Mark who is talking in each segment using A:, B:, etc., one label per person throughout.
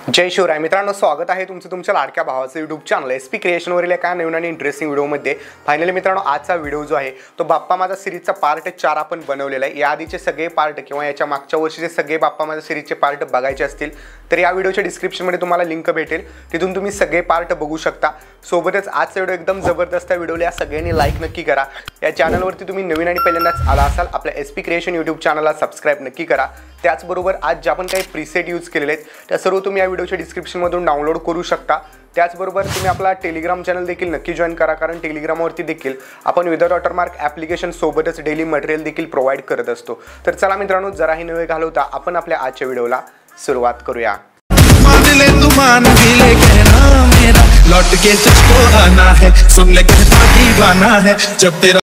A: जय शिवराय मित्रांनो, स्वागत आहे तुमचं तुमच्या लाडक्या भावाचं यूट्यूब चॅनल एसपी क्रिएशनवरील एका नवीन आणि इंटरेस्टिंग व्हिडिओमध्ये. फायनली मित्रांनो, आजचा व्हिडिओ जो आहे तो बाप्पा माझा सिरीजचा पार्ट 4 आपण बनवलेला आहे. या आधीचे सगळे पार्ट किंवा याच्या मागच्या वर्षीचे सगळे बाप्पा माझा सिरीजचे पार्ट बघायचे असतील तर या व्हिडिओच्या डिस्क्रिप्शनमध्ये तुम्हाला लिंक भेटेल, तिथून तुम्ही सगळे पार्ट बघू शकता. सोबतच आजचा व्हिडिओ एकदम जबरदस्त आहे. व्हिडिओला सगळ्यांनी लाईक नक्की करा. या चॅनलवरती तुम्ही नवीन आणि पहिल्यांदाच आला असाल आपल्या एसपी क्रिएशन यूट्यूब चॅनलला सबस्क्राईब नक्की करा. त्याचबरोबर आज ज्या पण काही प्रीसेट यूज केलेले आहेत त्या सर्व तुम्ही या व्हिडिओच्या डिस्क्रिप्शनमधून डाउनलोड करू शकता. त्याचबरोबर तुम्ही आपला टेलिग्राम चॅनल देखील नक्की जॉईन करा, कारण टेलिग्रामवरती देखील आपण विदाउट वॉटरमार्क ॲप्लिकेशन सोबतच डेली मटेरियल देखील प्रोव्हाइड करत असतो. तर चला मित्रांनो, जराही नवे घालवता आपण आपल्या आजच्या व्हिडिओला सुरुवात करूया.
B: लौट के तुझको आना है, सुन ले कहता दीवाना है जब तेरा.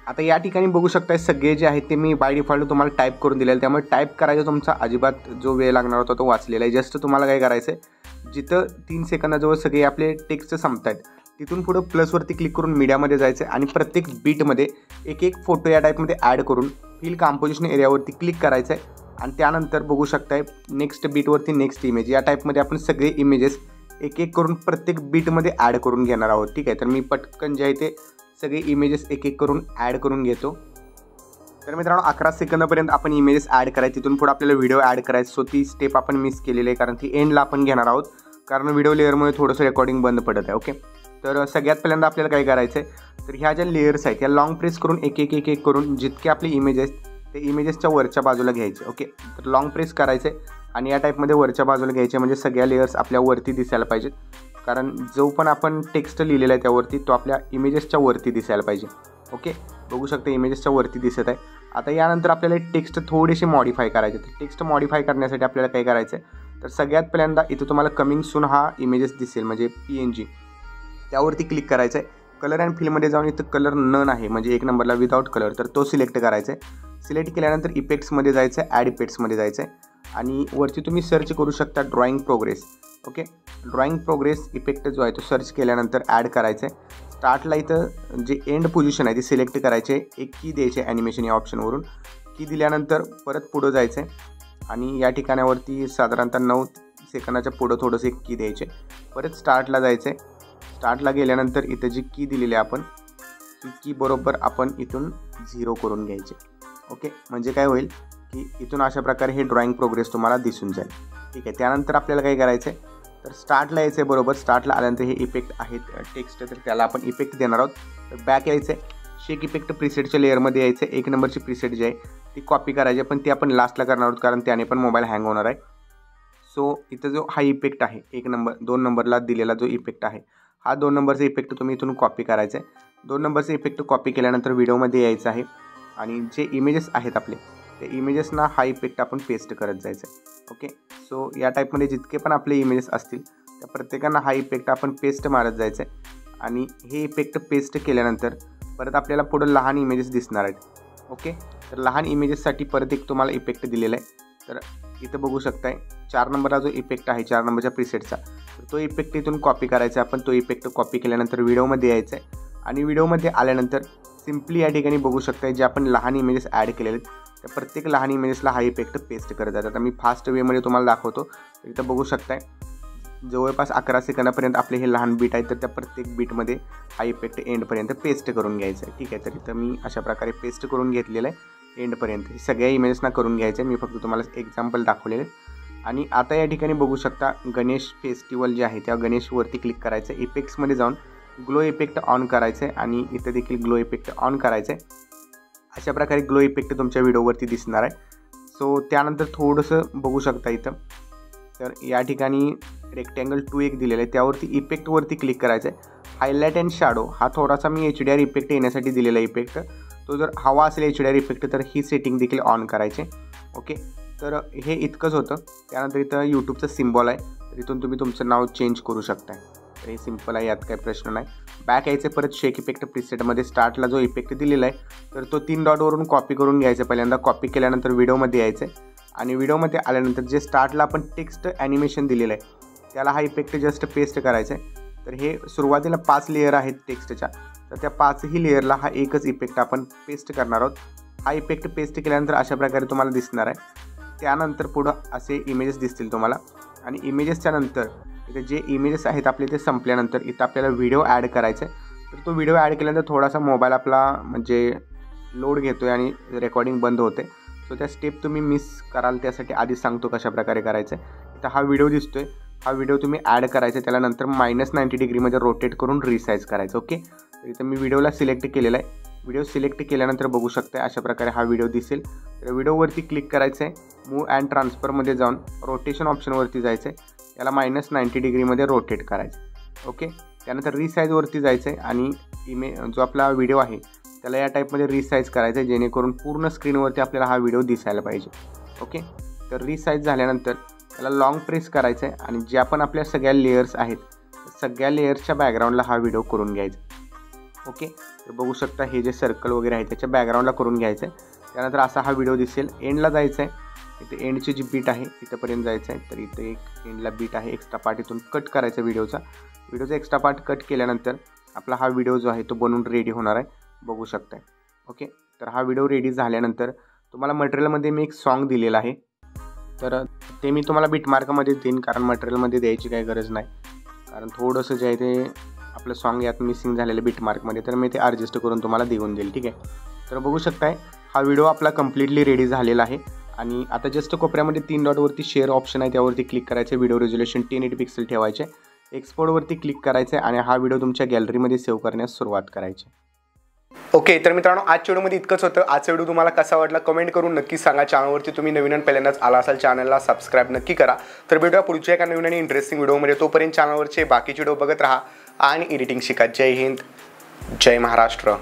A: आता या ठिकाणी बघू शकताय सगळे जे आहेत ते मी बाय डिफॉल्ट तुम्हाला टाईप करून दिलेलं, त्यामुळे टाईप करायचा तुमचा अजिबात जो वेळ लागणार होता तो वाचलेला आहे. जस्ट तुम्हाला काय करायचं आहे, जिथं 3 सेकंदाजवळ सगळे आपले टेक्स्ट संपत आहेत तिथून पुढं प्लसवरती क्लिक करून मीडियामध्ये जायचं आहे आणि प्रत्येक बीटमध्ये एक फोटो या टाईपमध्ये ॲड करून फिल कंपोजिशन एरियावरती क्लिक करायचं आहे. आणि त्यानंतर बघू शकताय नेक्स्ट बीटवरती नेक्स्ट इमेज या टाईपमध्ये आपण सगळे इमेजेस एक करून प्रत्येक बीटमध्ये ॲड करून घेणार आहोत. ठीक आहे, तर मी पटकन जे आहे ते सगळे इमेजेस एक करून ॲड करून घेतो. तर मित्रांनो, 11 सेकंदापर्यंत आपण इमेजेस ॲड करायचे, तिथून पुढे आपल्याला व्हिडिओ ॲड करायचं. सो ती स्टेप आपण मिस केलेली आहे, कारण ती एंडला आपण घेणार आहोत, कारण व्हिडिओ लेअरमुळे थोडंसं रेकॉर्डिंग बंद पडत आहे. ओके, तर सगळ्यात पहिल्यांदा आपल्याला काय करायचं आहे, तर ह्या ज्या लेयर्स आहेत त्या लॉंग प्रेस करून एक करून जितके आपले इमेज आहेत ते इमेजेसच्या वरच्या बाजूला घ्यायचे. ओके, तर लॉंग प्रेस करायचे आणि या टाईपमध्ये वरच्या बाजूला घ्यायचे, म्हणजे सगळ्या लेयर्स आपल्या वरती दिसायला पाहिजेत, कारण जो पण आपण टेक्स्ट लिहिलेला आहे त्यावरती तो आपल्या इमेजेसच्या वरती दिसायला पाहिजे. ओके, बघू शकता इमेजेसच्या वरती दिसत आहे. आता यानंतर आपल्याला टेक्स्ट थोडेसे मॉडिफाय करायचे. तर टेक्स्ट मॉडिफाय करण्यासाठी आपल्याला काय करायचं आहे, तर सगळ्यात पहिल्यांदा इथं तुम्हाला कमिंग सून हा इमेजेस दिसेल, म्हणजे PNG, त्यावरती क्लिक करायचं आहे. कलर अँड फिलमध्ये जाऊन इथं कलर नन आहे, म्हणजे 1 नंबरला विदाउट कलर, तर तो सिलेक्ट करायचा आहे. सिलेक्ट केल्यानंतर इफेक्ट्समध्ये जायचं आहे, ॲड इफेक्ट्समध्ये जायचं आहे आणि वरती तुम्ही सर्च करू शकता drawing progress. Okay, drawing progress effect जो आहे तो सर्च केल्यानंतर ॲड करायचं आहे. स्टार्टला इथं जे एंड पोझिशन आहे ती सिलेक्ट करायचे, एक की द्यायचे ॲनिमेशन या ऑप्शनवरून. की दिल्यानंतर परत पुढं जायचं आहे आणि या ठिकाणावरती साधारणतः 9 सेकंदाच्या पुढं थोडंसं एक की द्यायचे. परत स्टार्टला जायचं आहे. स्टार्टला गेल्यानंतर इथं जी की दिलेली आहे आपण ती की बरोबर आपण इथून 0 करून घ्यायचे. ओके, म्हणजे काय होईल की इथून अशा प्रकारे हे ड्रॉइंग प्रोग्रेस तुम्हाला दिसून जाईल. ठीक आहे, त्यानंतर आपल्याला काय करायचं आहे, तर स्टार्टला यायचं आहे. बरोबर स्टार्टला आल्यानंतर हे इफेक्ट आहेत टेक्स्ट, तर त्याला आपण इफेक्ट देणार आहोत. तर बॅक यायचं आहे, शेक इफेक्ट प्रीसेटच्या लेअरमध्ये यायचं आहे. 1 नंबरची प्रीसेट जी आहे ती कॉपी करायची, पण ती आपण लास्टला करणार आहोत, कारण त्याने पण मोबाईल हँग होणार आहे. सो इथं जो हा इफेक्ट आहे 1 नंबर 2 नंबरला दिलेला जो इफेक्ट आहे हा 2 नंबरचा इफेक्ट तुम्ही इथून कॉपी करायचा आहे. 2 नंबरचा इफेक्ट कॉपी केल्यानंतर व्हिडिओमध्ये यायचं आहे आणि जे इमेजेस आहेत आपले त्या इमेजेसना हा इफेक्ट आपण पेस्ट करत जायचं आहे. ओके, सो या टाईपमध्ये जितके पण आपले इमेजेस असतील त्या प्रत्येकांना हा इफेक्ट आपण पेस्ट मारत जायचं आहे. आणि हे इफेक्ट पेस्ट केल्यानंतर परत आपल्याला पुढं लहान इमेजेस दिसणार आहेत. ओके, तर लहान इमेजेससाठी परत एक तुम्हाला इफेक्ट दिलेला आहे. तर इथं बघू शकताय 4 नंबरला जो इफेक्ट आहे 4 नंबरच्या प्रीसेटचा, तर तो इफेक्ट इथून कॉपी करायचा आहे आपण. तो इफेक्ट कॉपी केल्यानंतर व्हिडिओमध्ये यायचं आहे आणि व्हिडिओमध्ये आल्यानंतर सिम्पली या ठिकाणी बघू शकताय जे आपण लहान इमेजेस ॲड केलेले आहेत त्या प्रत्येक लहान इमेजेसला हा इफेक्ट पेस्ट करत जातात. आता मी फास्ट वेमध्ये तुम्हाला दाखवतो. तर इथं बघू शकताय जवळपास 11 सेकंदापर्यंत आपले हे लहान बीट आहेत, तर त्या प्रत्येक बीटमध्ये हा इफेक्ट एंडपर्यंत पेस्ट करून घ्यायचा आहे. ठीक आहे, तर इथं मी अशा प्रकारे पेस्ट करून घेतलेलं आहे एंडपर्यंत. सगळ्या इमेजेसना करून घ्यायचं आहे. मी फक्त तुम्हाला एक्झाम्पल दाखवलेले. आणि आता या ठिकाणी बघू शकता गणेश फेस्टिवल जे आहे त्या गणेशवरती क्लिक करायचं आहे. इफेक्ट्समध्ये जाऊन ग्लो इफेक्ट ऑन करायचं आहे आणि इथं देखील ग्लो इफेक्ट ऑन करायचं आहे. अशा प्रकारे ग्लो इफेक्ट तुमच्या व्हिडिओवरती दिसणार आहे. सो त्यानंतर थोडंसं बघू शकता इथं, तर या ठिकाणी रेक्टँगल 2 एक दिलेलं आहे, त्यावरती इफेक्टवरती क्लिक करायचं आहे. हायलाईट अँड शॅडो हा थोडासा मी HDR इफेक्ट येण्यासाठी दिलेला इफेक्ट, तो जर हवा असेल HDR इफेक्ट तर ही सेटिंग देखील ऑन करायचे. ओके, तर हे इतकंच होतं. त्यानंतर इथं यूट्यूबचं सिम्बॉल आहे, तर इथून तुम्ही तुमचं नाव चेंज करू शकता. तर हे सिम्पल आहे, यात काही प्रश्न नाही. बॅक यायचं परत शेक इफेक्ट प्रीसेटमध्ये स्टार्टला जो इफेक्ट दिलेला आहे तर तो 3 डॉटवरून कॉपी करून घ्यायचं. पहिल्यांदा कॉपी केल्यानंतर व्हिडिओमध्ये यायचं आणि व्हिडिओमध्ये आल्यानंतर जे स्टार्टला आपण टेक्स्ट ॲनिमेशन दिलेलं आहे त्याला हा इफेक्ट जस्ट पेस्ट करायचा आहे. तर हे सुरुवातीला 5 लेअर आहेत टेक्स्टच्या, तर त्या 5ही लेअरला हा एकच इफेक्ट आपण पेस्ट करणार आहोत. हा इफेक्ट पेस्ट केल्यानंतर अशा प्रकारे तुम्हाला दिसणार आहे. त्यानंतर पुढं असे इमेजेस दिसतील तुम्हाला आणि इमेजेसच्या नंतर इथे जे इमेजेस आहेत आपले ते संपल्यानंतर इथं आपल्याला व्हिडिओ ॲड करायचा आहे. तर तो व्हिडिओ ॲड केल्यानंतर थोडासा मोबाईल आपला म्हणजे लोड घेतो आहे आणि रेकॉर्डिंग बंद होते. सो त्या स्टेप तुम्ही मिस कराल त्यासाठी आधी सांगतो कशा प्रकारे करायचं आहे. इथं हा व्हिडिओ दिसतो आहे, हा व्हिडिओ तुम्ही ॲड करायचा, त्याला नंतर -90 डिग्रीमध्ये रोटेट करून रिसाईज करायचं. ओके, तर इथं मी व्हिडिओला सिलेक्ट केलेला आहे. व्हिडिओ सिलेक्ट केल्यानंतर बघू शकता अशा प्रकारे हा व्हिडिओ दिसेल. तर व्हिडिओवरती क्लिक करायचं आहे, मूव्ह अँड ट्रान्सफरमध्ये जाऊन रोटेशन ऑप्शनवरती जायचं आहे, याला -90 डिग्रीमध्ये रोटेट करायचं. ओके, त्यानंतर रिसाईजवरती जायचं आहे आणि जो आपला व्हिडिओ आहे त्याला या टाईपमध्ये रिसाईज करायचं आहे जेणेकरून पूर्ण स्क्रीनवरती आपल्याला हा व्हिडिओ दिसायला पाहिजे. ओके, तर रिसाईज झाल्यानंतर त्याला लॉंग प्रेस करायचं आहे आणि ज्या पण आपल्या सगळ्या लेयर्स आहेत सगळ्या लेयर्सच्या बॅकग्राऊंडला हा व्हिडिओ करून घ्यायचा. ओके, तर बघू शकता हे जे सर्कल वगैरे आहे त्याच्या बॅकग्राऊंडला करून घ्यायचं आहे. त्यानंतर असा हा व्हिडिओ दिसेल. एंडला जायचं आहे, इथे एंडची जी बीट आहे इथंपर्यंत जायचं आहे. तर इथे एक एंडला बीट आहे, एक्स्ट्रा पार्ट इथून कट करायचा व्हिडिओचा एक्स्ट्रा पार्ट कट केल्यानंतर आपला हा व्हिडिओ जो आहे तो बनवून रेडी होणार आहे, बघू शकताय. ओके, तर हा व्हिडिओ रेडी झाल्यानंतर तुम्हाला मटेरियलमध्ये मी एक सॉन्ग दिलेलं आहे, तर ते मी तुम्हाला बिटमार्कमध्ये देईन कारण मटेरियलमध्ये द्यायची काही गरज नाही, कारण थोडंसं जे आहे ते आपलं सॉन्ग यात मिसिंग झालेलं बिटमार्कमध्ये, तर मी ते ॲडजस्ट करून तुम्हाला देऊन देईल. ठीक आहे, तर बघू शकताय हा व्हिडिओ आपला कम्प्लिटली रेडी झालेला आहे. आणि आता जस्ट कोपऱ्यामध्ये 3 डॉटवरती शेअर ऑप्शन आहे त्यावरती क्लिक करायचं, व्हिडिओ रेझोल्युशन 1080 पिक्सल ठेवायचे, एक्सपोर्टवरती क्लिक करायचं आणि हा व्हिडिओ तुमच्या गॅलरीमध्ये सेव्ह करण्यास सुरुवात करायची. ओके, तर मित्रांनो आजच्या व्हिडिओमध्ये इतकंच होतं. आजचा व्हिडिओ तुम्हाला कसा वाटला कमेंट करून नक्की सांगा. चॅनलवरती तुम्ही नवीन आणि पहिल्यांदाच आला असाल चॅनलला सबस्क्राईब नक्की करा. तर भेटूया पुढच्या एका नवीन आणि इंटरेस्टिंग व्हिडिओमध्ये. तोपर्यंत चॅनलवरचे बाकीचे व्हिडिओ बघत राहा आणि एडिटिंग शिका. जय हिंद, जय महाराष्ट्र.